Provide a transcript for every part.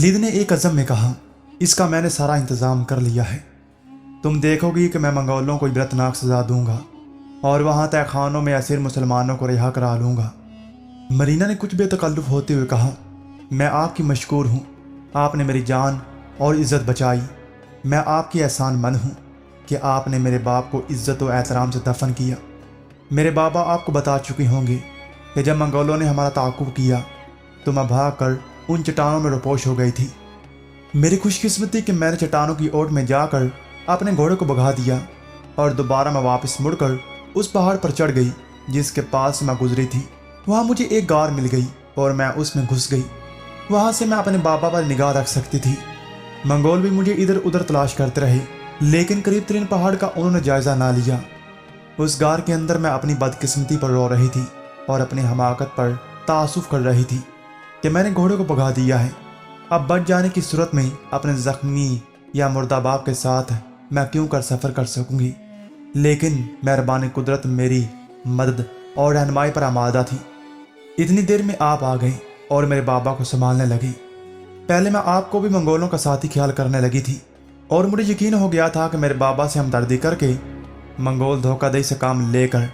खलीद ने एक अज़म में कहा, इसका मैंने सारा इंतज़ाम कर लिया है। तुम देखोगी कि मैं मंगोलों को इबरतनाक सज़ा दूंगा और वहाँ तय खानों में असीर मुसलमानों को रिहा करा लूँगा। मरीना ने कुछ बेतकल्लुफ़ होते हुए कहा, मैं आपकी मशकूर हूँ, आपने मेरी जान और इज़्ज़त बचाई। मैं आपकी एहसान मंद हूँ कि आपने मेरे बाप को इज़्ज़त और एहतराम से दफन किया। मेरे बाबा आपको बता चुके होंगे कि जब मंगोलों ने हमारा ताक़ुब किया तो मैं भाग कर उन चट्टानों में रुपोश हो गई थी। मेरी खुशकिस्मती कि मैंने चट्टानों की ओट में जाकर अपने घोड़े को भगा दिया और दोबारा मैं वापस मुड़कर उस पहाड़ पर चढ़ गई जिसके पास मैं गुजरी थी। वहाँ मुझे एक गार मिल गई और मैं उसमें घुस गई। वहाँ से मैं अपने बाबा पर निगाह रख सकती थी। मंगोल भी मुझे इधर उधर तलाश करते रहे, लेकिन करीब तरीन पहाड़ का उन्होंने जायज़ा ना लिया। उस गार के अंदर मैं अपनी बदकिस्मती पर रो रही थी और अपनी हमाकत पर तासुफ कर रही थी कि मैंने घोड़े को भगा दिया है। अब बच जाने की सूरत में अपने ज़ख्मी या मुर्दा बाप के साथ मैं क्यों कर सफ़र कर सकूंगी। लेकिन मेहरबानी कुदरत मेरी मदद और रहनुमाई पर आमादा थी। इतनी देर में आप आ गए और मेरे बाबा को संभालने लगे। पहले मैं आपको भी मंगोलों का साथी ख्याल करने लगी थी और मुझे यकीन हो गया था कि मेरे बाबा से हमदर्दी करके मंगोल धोखाधड़ी से काम लेकर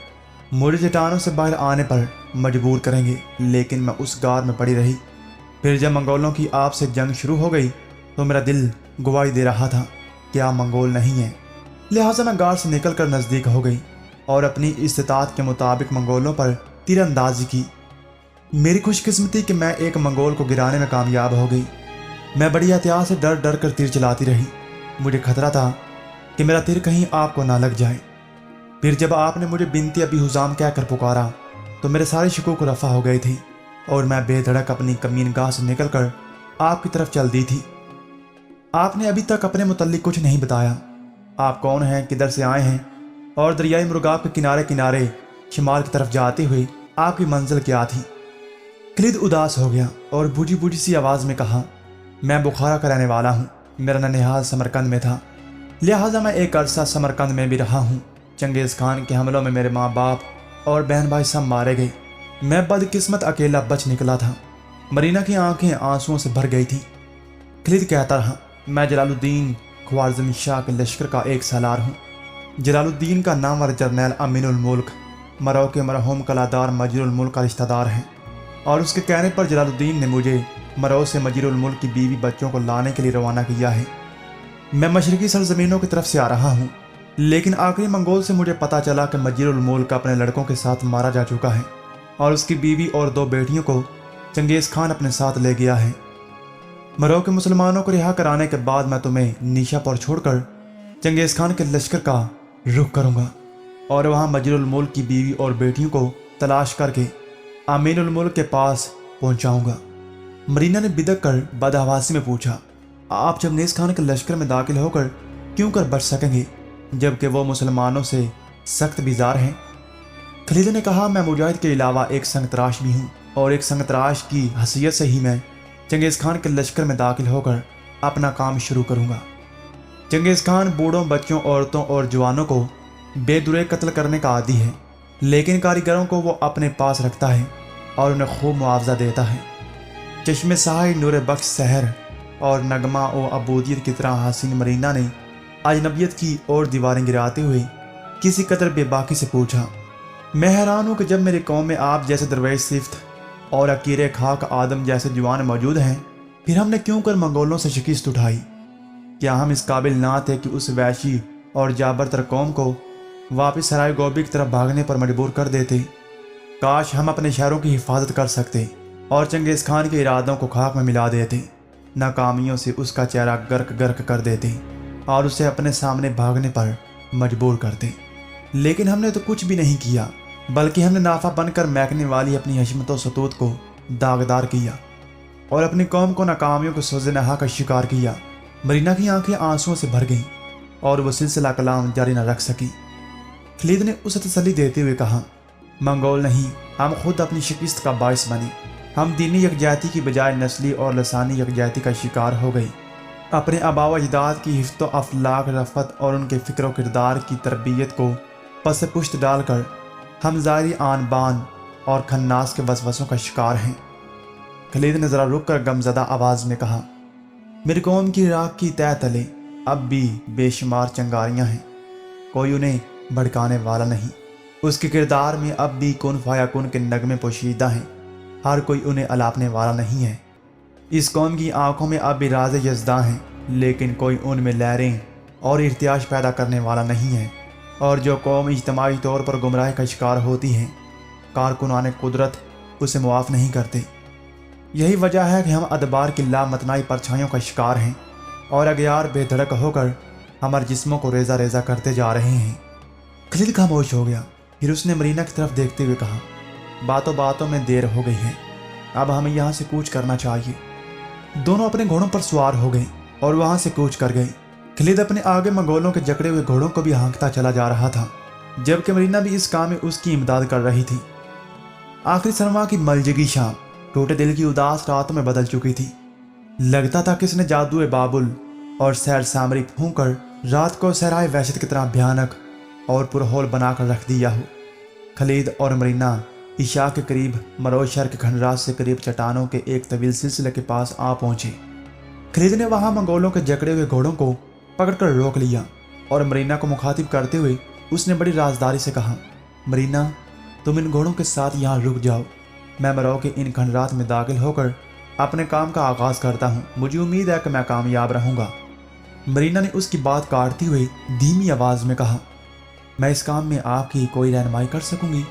मुझे चट्टानों से बाहर आने पर मजबूर करेंगे, लेकिन मैं उस गार में पड़ी रही। फिर जब मंगोलों की आपसे जंग शुरू हो गई तो मेरा दिल गवाही दे रहा था कि आप मंगोल नहीं हैं। लिहाजा मैं गार से निकल कर नज़दीक हो गई और अपनी इस्तिताअत के मुताबिक मंगोलों पर तीरंदाजी की। मेरी खुशकिस्मती कि मैं एक मंगोल को गिराने में कामयाब हो गई। मैं बड़ी एहतियात से डर डर कर तीर चलाती रही। मुझे खतरा था कि मेरा तीर कहीं आपको ना लग जाए। फिर जब आपने मुझे बिनती अबी हुजाम कहकर पुकारा तो मेरे सारे शकूक रफ़ा हो गए थे और मैं बेधड़क अपनी कमीनगाह से निकलकर आपकी तरफ चल दी थी। आपने अभी तक अपने मुतल्लिक कुछ नहीं बताया। आप कौन हैं, किधर से आए हैं और दरियाई मुर्गाब के किनारे किनारे शिमाल की तरफ जाते हुए आपकी मंजिल क्या थी। खलीद उदास हो गया और बूझी बूझी सी आवाज़ में कहा, मैं बुखारा का रहने वाला हूँ। मेरा ननिहाल समरकंद में था, लिहाजा मैं एक अरसा समरकंद में भी रहा हूँ। चंगेज़ खान के हमलों में मेरे माँ बाप और बहन भाई सब मारे गए। मैं बदकिस्मत अकेला बच निकला था। मरीना की आंखें आंसुओं से भर गई थी। खलीद कहता रहा, मैं जलालुद्दीन ख्वारिज़मी शाह के लश्कर का एक सालार हूँ। जलालुद्दीन का नामवर जर्नैल अमीनुल मुल्क मरो के मरहूम कलादार मजीरुल मुल्क का रिश्तेदार है और उसके कहने पर जलालुद्दीन ने मुझे मरो से मजीरुल मुल्क की बीवी बच्चों को लाने के लिए रवाना किया है। मैं मशरकी सरजमीनों की तरफ से आ रहा हूँ, लेकिन आखिरी मंगोल से मुझे पता चला कि मजीरुल मुल्क अपने लड़कों के साथ मारा जा चुका है और उसकी बीवी और 2 बेटियों को चंगेज़ खान अपने साथ ले गया है। मरो के मुसलमानों को रिहा कराने के बाद मैं तुम्हें नीशापुर छोड़कर चंगेज़ खान के लश्कर का रुख करूँगा और वहाँ मजीरुल मुल्क की बीवी और बेटियों को तलाश करके अमीनुल मुल्क के पास पहुँचाऊँगा। मरीना ने बिदक कर बदहवासी में पूछा, आप चंगेज़ खान के लश्कर में दाखिल होकर क्यों कर बच सकेंगे जबकि वो मुसलमानों से सख्त बेजार हैं। खलीद ने कहा, मैं मुजाहिद के अलावा एक संगतराश भी हूँ और एक संगतराश की हैसियत से ही मैं चंगेज़ खान के लश्कर में दाखिल होकर अपना काम शुरू करूँगा। चंगेज़ खान बूढ़ों, बच्चों, औरतों और जवानों को बेदुरे कत्ल करने का आदी है, लेकिन कारीगरों को वो अपने पास रखता है और उन्हें खूब मुआवजा देता है। चश्मे साहिर, नूर बख्श सहर और नगमा और अबूदियत की तरह हसीन मरीना ने अजनबियत की और दीवारें गिराते हुए किसी कदर बेबाकी से पूछा, मैं हैरान हूँ कि जब मेरी कौम में आप जैसे दरवेश सिफ्त और अकीर खाक आदम जैसे जवान मौजूद हैं, फिर हमने क्यों कर मंगोलों से शिकस्त उठाई। क्या हम इस काबिल ना थे कि उस वैशी और जाबरतर कौम को वापस सराय गोबी की तरफ भागने पर मजबूर कर देते। काश हम अपने शहरों की हिफाजत कर सकते और चंगेज़ खान के इरादों को खाक में मिला देते, नाकामियों से उसका चेहरा गर्क गर्क कर देते और उसे अपने सामने भागने पर मजबूर करते। लेकिन हमने तो कुछ भी नहीं किया, बल्कि हमने नाफा बनकर महकने वाली अपनी हशमत व सतूत को दागदार किया और अपनी कौम को नाकामियों के सोज़े-नहा का शिकार किया। मरीना की आंखें आंसुओं से भर गईं और वह सिलसिला कलाम जारी न रख सकी। खलीद ने उसे तसल्ली देते हुए कहा, मंगोल नहीं, हम खुद अपनी शिकस्त का बाइस बने। हम दीनी यकजहती की बजाय नस्ली और लसानी यकजहती का शिकार हो गई। अपने आबा व अजदाद की हिफ्त अफलाक रफ़त और उनके फ़िक्र व किरदार की तरबियत को पस पुश्त डालकर हम ज़ाहिरी आन बान और खन्नास के वसवसों का शिकार हैं। खलीद ने ज़रा रुक कर गमज़दा आवाज़ में कहा, मेरी कौम की राख की तह तले अब भी बेशुमार चंगारियां हैं, कोई उन्हें भड़काने वाला नहीं। उसके किरदार में अब भी कुन फाया कुन के नगमे पोशीदा हैं, हर कोई उन्हें अलापने वाला नहीं है। इस कौम की आंखों में अब भी राज यज़दा हैं, लेकिन कोई उनमें लहरें और इर्तियाश पैदा करने वाला नहीं है। और जो कौम इज्तमाही तौर पर गुमराह का शिकार होती है, कारकुनान कुदरत उसे मुआफ़ नहीं करते। यही वजह है कि हम अदबार की लामतनाई परछाइयों का शिकार हैं और अगयार बेधड़क होकर हमारे जिस्मों को रेजा रेजा करते जा रहे हैं। खलीद खामोश हो गया, फिर उसने मरीना की तरफ देखते हुए कहा, बातों बातों में देर हो गई है, अब हमें यहाँ से कूच करना चाहिए। दोनों अपने घोड़ों पर सवार हो गए और वहाँ से कूच कर गए। खलीद अपने आगे मंगोलों के जकड़े हुए घोड़ों को भी हाँकता चला जा रहा था, जबकि मरीना भी इस काम में उसकी इमदाद कर रही थी। आखिरी सरमा की मलजगी शाम टूटे दिल की उदास रातों में बदल चुकी थी। लगता था किसने जादुए बाबुल और सैर सामरी फूंक कर रात को सहराए वहशत की तरह भयानक और पुरहोल बनाकर रख दिया हो। खलीद और मरीना इशा के करीब मरोज शहर के खंडरात से करीब चट्टानों के एक तवील सिलसिले के पास आ पहुंचे। खलीद ने वहां मंगोलों के जकड़े हुए घोड़ों को पकड़कर रोक लिया और मरीना को मुखातिब करते हुए उसने बड़ी राजदारी से कहा, मरीना, तुम इन घोड़ों के साथ यहाँ रुक जाओ, मैं मरो के इन खंडरात में दाखिल होकर अपने काम का आगाज करता हूँ, मुझे उम्मीद है कि मैं कामयाब रहूँगा। मरीना ने उसकी बात काटती हुई धीमी आवाज़ में कहा, मैं इस काम में आपकी कोई रहनुमाई कर सकूंगी?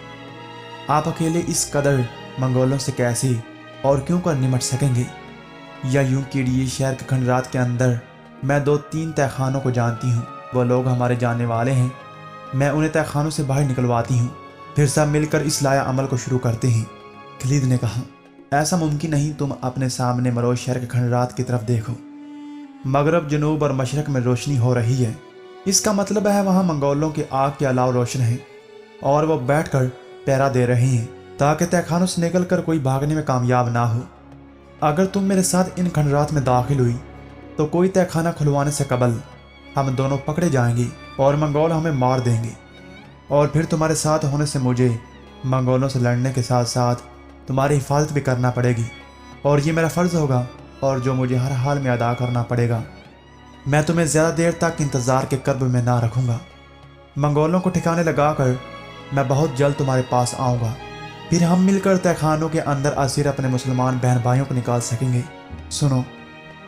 आप अकेले इस कदर मंगोलों से कैसे और क्यों कर निमट सकेंगे? या यूं कि ये शहर के खंडरात के अंदर मैं 2-3 तहखानों को जानती हूँ, वो लोग हमारे जानने वाले हैं, मैं उन्हें तहखानों से बाहर निकलवाती हूँ, फिर सब मिलकर इस लाया अमल को शुरू करते हैं। खलीद ने कहा, ऐसा मुमकिन नहीं, तुम अपने सामने मरोज शहर के खंडरात की तरफ देखो, मगरब, जनूब और मशरक में रोशनी हो रही है, इसका मतलब है वहाँ मंगोलों के आग के अलाव रोशन है और वो बैठकर पहरा दे रहे हैं ताकि तहखानों से निकलकर कोई भागने में कामयाब ना हो। अगर तुम मेरे साथ इन खंडरात में दाखिल हुई तो कोई तहखाना खुलवाने से कबल हम दोनों पकड़े जाएंगे और मंगोल हमें मार देंगे, और फिर तुम्हारे साथ होने से मुझे मंगोलों से लड़ने के साथ साथ तुम्हारी हिफाजत भी करना पड़ेगी, और ये मेरा फ़र्ज़ होगा और जो मुझे हर हाल में अदा करना पड़ेगा। मैं तुम्हें ज़्यादा देर तक इंतज़ार के कर्ब में ना रखूँगा। मंगोलों को ठिकाने लगाकर मैं बहुत जल्द तुम्हारे पास आऊँगा, फिर हम मिलकर तहखानों के अंदर असीर अपने मुसलमान बहन भाइयों को निकाल सकेंगे। सुनो,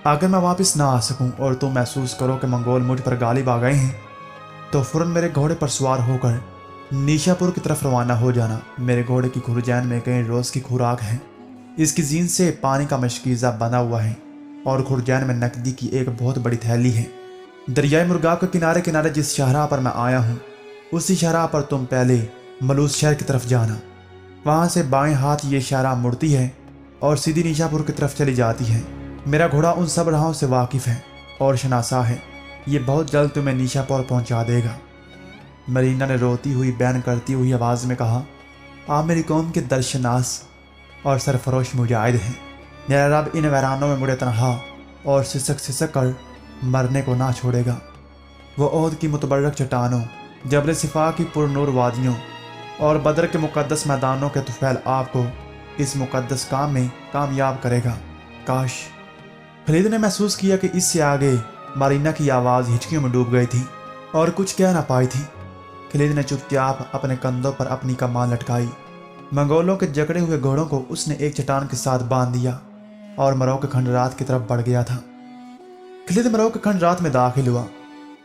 अगर मैं वापस ना आ सकूं और तुम महसूस करो कि मंगोल मुझ पर गालिब आ गए हैं, तो फ़ौरन मेरे घोड़े पर सवार होकर नीशापुर की तरफ रवाना हो जाना। मेरे घोड़े की खुरजैन में कई रोज़ की खुराक है, इसकी जीन से पानी का मशकीज़ा बना हुआ है और खुरजैन में नकदी की एक बहुत बड़ी थैली है। दरियाए मुर्गाब के किनारे किनारे जिस शहरा पर मैं आया हूँ, उसी शहरा पर तुम पहले मलूस शहर की तरफ जाना। वहाँ से बाएं हाथ ये शहरा मुड़ती है और सीधी नीशापुर की तरफ चली जाती है। मेरा घोड़ा उन सब राहों से वाकिफ़ है और शनासा है, ये बहुत जल्द तुम्हें नीशापुर पहुँचा देगा। मरीना ने रोती हुई बयान करती हुई आवाज़ में कहा, आप मेरी कौम के दर्शनास और सरफरोश मुजाहिद हैं। मेरा रब इन वैरानों में मुझे तनहा और सिसक सिसक कर मरने को ना छोड़ेगा। वो ओहद की मुतबर्रक चट्टानों, जबल सिफा की पुरनूर वादियों और बदर के मुक़द्दस मैदानों के तुफैल आपको इस मुक़द्दस काम में कामयाब करेगा। काश। खलीद ने महसूस किया कि इससे आगे मरीना की आवाज़ हिचकियों में डूब गई थी और कुछ कह ना पाई थी। खलीद ने चुपचाप अपने कंधों पर अपनी कमान लटकाई। मंगोलों के जकड़े हुए घोड़ों को उसने एक चट्टान के साथ बांध दिया और मरो के खंडरात की तरफ बढ़ गया था। खलीद मरो के खंडरात में दाखिल हुआ।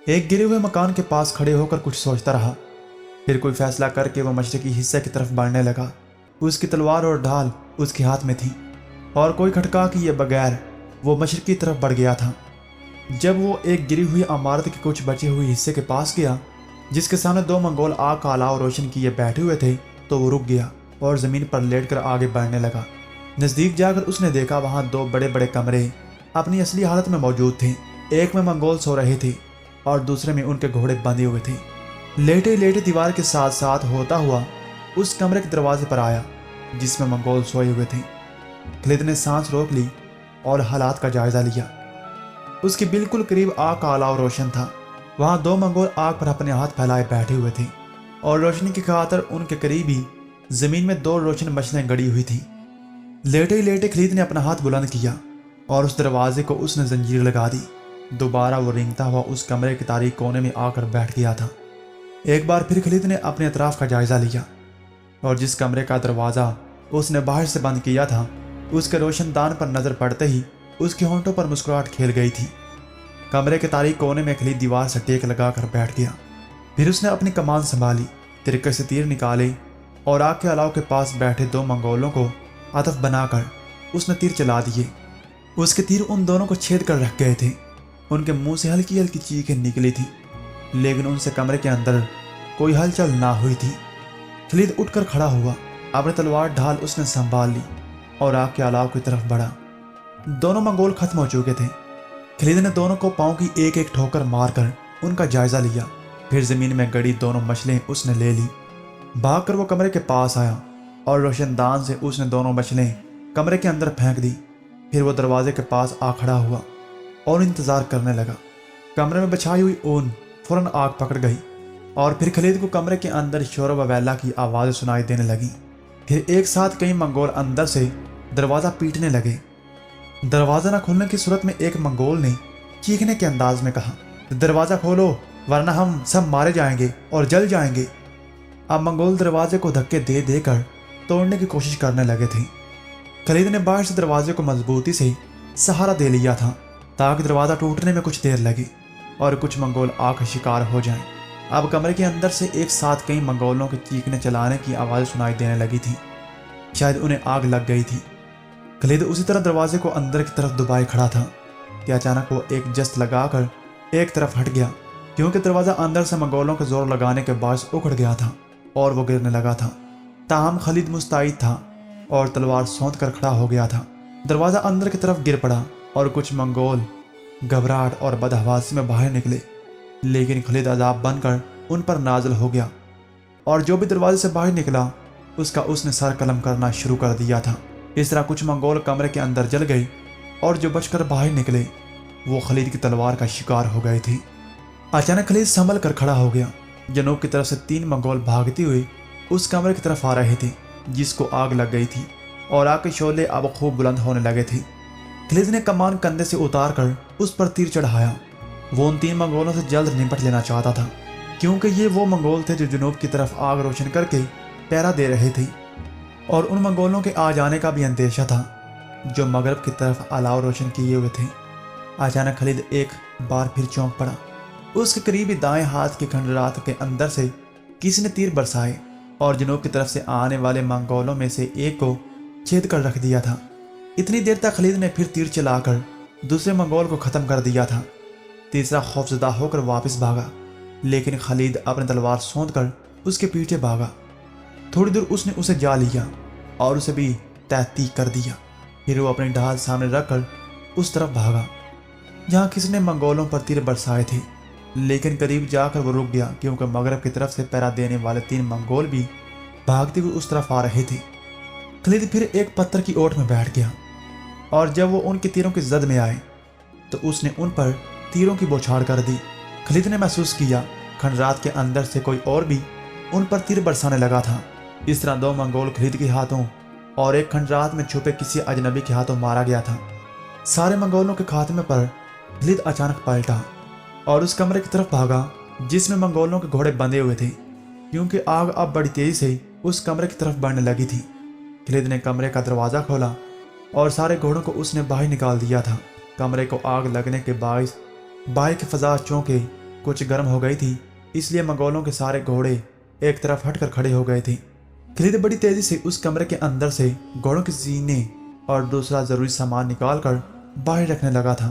एक गिरे हुए मकान के पास खड़े होकर कुछ सोचता रहा, फिर कोई फैसला करके वो मशरकी हिस्से की तरफ बढ़ने लगा। उसकी तलवार और ढाल उसके हाथ में थी और कोई खटका किए बगैर वो मशरक की तरफ बढ़ गया था। जब वो एक गिरी हुई इमारत के कुछ बचे हुए हिस्से के पास गया, जिसके सामने 2 मंगोल आग का अलाव रोशन किए बैठे हुए थे, तो वो रुक गया और ज़मीन पर लेटकर आगे बढ़ने लगा। नज़दीक जाकर उसने देखा वहाँ 2 बड़े बड़े कमरे अपनी असली हालत में मौजूद थे। एक में मंगोल सो रहे थे और दूसरे में उनके घोड़े बंधे हुए थे। लेटे लेटे दीवार के साथ साथ होता हुआ उस कमरे के दरवाजे पर आया जिसमें मंगोल सोए हुए थे। खलीद ने सांस रोक ली और हालात का जायजा लिया। उसके बिल्कुल करीब आग का अलाव रोशन था। वहाँ 2 मंगोल आग पर अपने हाथ फैलाए बैठे हुए थे और रोशनी की खातर उनके करीब ही जमीन में 2 रोशन मछलियां गड़ी हुई थी। लेटे ही लेटे खलीद ने अपना हाथ बुलंद किया اور اس دروازے کو اس نے زنجیر لگا دی۔ دوبارہ وہ رینگتا ہوا اس کمرے کے تاریک کونے میں آ کر بیٹھ گیا تھا۔ ایک بار پھر خالد نے اپنے اطراف کا جائزہ لیا اور جس کمرے کا دروازہ اس نے باہر سے بند کیا تھا اس کے روشن دان پر نظر پڑتے ہی اس کے ہونٹوں پر مسکراہٹ کھیل گئی تھی۔ کمرے کے تاریک کونے میں خالد دیوار سے ٹیک لگا کر بیٹھ گیا۔ پھر اس نے اپنی کمان سنبھالی، ترکے سے تیر نکالے اور آگ کے الاؤ کے پاس بیٹھے دو منگولوں کو ہدف بنا کر اس نے تیر چلا دیے۔ اس کے تیر ان دونوں کو چھید کر رکھ گئے تھے۔ ان کے منہ سے ہلکی ہلکی چیخیں نکلی تھی، لیکن ان سے کمرے کے اندر کوئی ہلچل نہ ہوئی تھی۔ خالد اٹھ کر کھڑا ہوا، اپنی تلوار ڈھال اس نے سنبھال لی اور آگ کے الاؤ کی طرف بڑھا۔ دونوں منگول ختم ہو چکے تھے۔ خالد نے دونوں کو پاؤں کی ایک ایک ٹھوکر مار کر ان کا جائزہ لیا، پھر زمین میں گڑی دونوں مچھلیں اس نے لے لی۔ بھاگ کر وہ کمرے کے پاس آیا اور روشن دان سے اس نے دونوں مچھلیں کمرے کے اندر پھینک دی۔ پھر وہ دروازے کے پاس آ کھڑا ہوا اور انتظار کرنے لگا۔ کمرے میں بچھائی ہوئی اون فوراً آگ پکڑ گئی اور پھر خالد کو کمرے کے اندر شور و ویلا کی آوازیں سنائی دینے لگیں۔ پھر ایک ساتھ کئی منگول اندر سے دروازہ پیٹنے لگے۔ دروازہ نہ کھلنے کی صورت میں ایک منگول نے چیخنے کے انداز میں کہا، دروازہ کھولو ورنہ ہم سب مارے جائیں گے اور جل جائیں گے۔ اب منگول دروازے کو دھکے دے دے کر توڑنے کی کوشش کرنے لگے تھے۔ خالد نے باہر سے دروازے کو مضبوطی سے سہارا دے لیا تھا تاکہ دروازہ ٹوٹنے میں کچھ دیر لگے اور کچھ منگول آگ کا شکار ہو جائیں۔ اب کمرے کے اندر سے ایک ساتھ کئی منگولوں کے چیخنے چلانے کی آواز سنائی دینے لگی تھی، شاید انہیں آگ لگ گئی تھی۔ خالد اسی طرح دروازے کو اندر کی طرف دبائے کھڑا تھا کہ اچانک وہ ایک جست لگا کر ایک طرف ہٹ گیا، کیونکہ دروازہ اندر سے منگولوں کے زور لگانے کے باعث اکھڑ گیا تھا اور وہ گرنے لگا تھا۔ تاہم خالد مستعد تھا اور تلوار سونت کر کھڑا ہو گیا تھا۔ دروازہ اندر کی طرف گر پڑا اور کچھ منگول گھبراہٹ اور بدحواسی میں باہر نکلے، لیکن خالد عذاب بن کر ان پر نازل ہو گیا اور جو بھی دروازے سے باہر نکلا اس نے سر قلم کرنا شروع کر دیا تھا۔ اس طرح کچھ منگول کمرے کے اندر جل گئے اور جو بچ کر باہر نکلے وہ خالد کی تلوار کا شکار ہو گئے تھے۔ اچانک خالد سنبھل کر کھڑا ہو گیا۔ جنوب کی طرف سے 3 منگول بھاگتے ہوئے اس کمرے کی طرف آ رہے تھے جس کو آگ لگ گئی تھی اور آگ کے شعلے اب خوب بلند ہونے لگے تھے۔ خالد نے کمان کندھے سے اتار کر اس پر تیر چڑھایا۔ وہ ان 3 منگولوں سے جلد نپٹ لینا چاہتا تھا، کیونکہ یہ وہ منگول تھے جو جنوب کی طرف آگ روشن کر کے پہرا دے رہے تھے، اور ان منگولوں کے آ جانے کا بھی اندیشہ تھا جو مغرب کی طرف الاؤ روشن کیے ہوئے تھے۔ اچانک خالد ایک بار پھر چونک پڑا۔ اس کے قریبی دائیں ہاتھ کے کھنڈرات کے اندر سے کسی نے تیر برسائے اور جنوب کی طرف سے آنے والے منگولوں میں سے ایک کو چھید کر رکھ دیا تھا۔ اتنی دیر تک خالد نے پھر تیر چلا کر دوسرے منگول کو ختم کر دیا تھا۔ تیسرا خوفزدہ ہو کر واپس بھاگا، لیکن خالد اپنی تلوار سونت کر اس کے پیچھے بھاگا۔ تھوڑی دور اس نے اسے جا لیا اور اسے بھی تحقیق کر دیا۔ پھر وہ اپنی ڈھال سامنے رکھ کر اس طرف بھاگا جہاں کسی نے منگولوں پر تیر برسائے تھے، لیکن قریب جا کر وہ رک گیا کیونکہ مغرب کی طرف سے پہرا دینے والے 3 منگول بھی بھاگتے ہوئے اس طرف آ رہے تھے۔ خالد پھر ایک پتھر کی اوٹ میں بیٹھ گیا اور جب وہ ان کے تیروں کی زد میں آئے تو اس نے ان پر تیروں کی بوچھاڑ کر دی۔ خالد نے محسوس کیا کھنڈرات کے اندر سے کوئی اور بھی ان پر تیر برسانے لگا تھا۔ اس طرح 2 منگول خالد کے ہاتھوں اور ایک کھنڈرات میں چھپے کسی اجنبی کے ہاتھوں مارا گیا تھا۔ سارے منگولوں کے خاتمے پر خالد اچانک پلٹا اور اس کمرے کی طرف بھاگا جس میں منگولوں کے گھوڑے بندھے ہوئے تھے، کیونکہ آگ اب بڑی تیزی سے اس کمرے کی طرف بڑھنے لگی تھی۔ خالد نے کمرے کا دروازہ کھولا اور سارے گھوڑوں کو اس نے باہر نکال دیا تھا۔ کمرے کو آگ لگنے کے باعث باہر کی فضا چونکہ کچھ گرم ہو گئی تھی، اس لیے منگولوں کے سارے گھوڑے ایک طرف ہٹ کر کھڑے ہو گئے تھے۔ خالد بڑی تیزی سے اس کمرے کے اندر سے گھوڑوں کے سینے اور دوسرا ضروری سامان نکال کر باہر رکھنے لگا تھا۔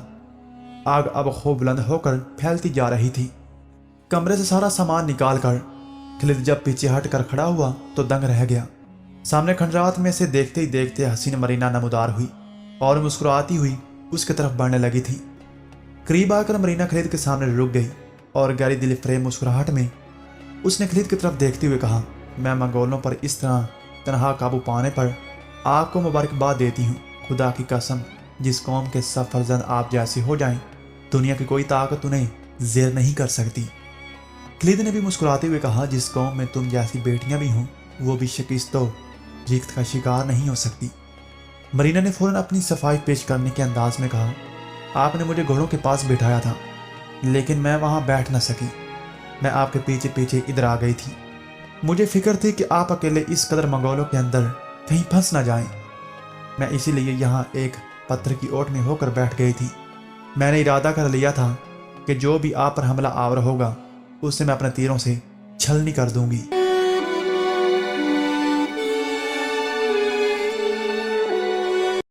آگ اب خوب بلند ہو کر پھیلتی جا رہی تھی۔ کمرے سے سارا سامان نکال کر خالد جب پیچھے ہٹ کر کھڑا ہوا تو دنگ رہ گیا۔ سامنے کھنڈرات میں سے دیکھتے ہی دیکھتے حسین مرینا نمودار ہوئی اور مسکراتی ہوئی اس کی طرف بڑھنے لگی تھی۔ قریب آ کر مرینا خالد کے سامنے رک گئی اور گہری دل فریب مسکراہٹ میں اس نے خالد کی طرف دیکھتے ہوئے کہا، میں منگولوں پر اس طرح تنہا قابو پانے پر آپ کو مبارکباد دیتی ہوں۔ خدا کی قسم، جس قوم کے سب فرزند آپ جیسے ہو جائیں دنیا کی کوئی طاقت انہیں زیر نہیں کر سکتی۔ خالد نے بھی مسکراتے ہوئے کہا، جس قوم میں تم جیسی بیٹیاں بھی ہوں وہ بھی شکست و ریخت کا شکار نہیں ہو سکتی۔ مرینا نے فوراً اپنی صفائی پیش کرنے کے انداز میں کہا، آپ نے مجھے گھوڑوں کے پاس بٹھایا تھا لیکن میں وہاں بیٹھ نہ سکی۔ میں آپ کے پیچھے پیچھے ادھر آ گئی تھی۔ مجھے فکر تھی کہ آپ اکیلے اس قدر منگولوں کے اندر کہیں پھنس نہ جائیں۔ میں اسی لیے یہاں ایک پتھر کی اوٹ میں ہو کر بیٹھ گئی تھی۔ میں نے ارادہ کر لیا تھا کہ جو بھی آپ پر حملہ آور ہوگا اسے میں اپنے تیروں سے چھلنی کر دوں گی۔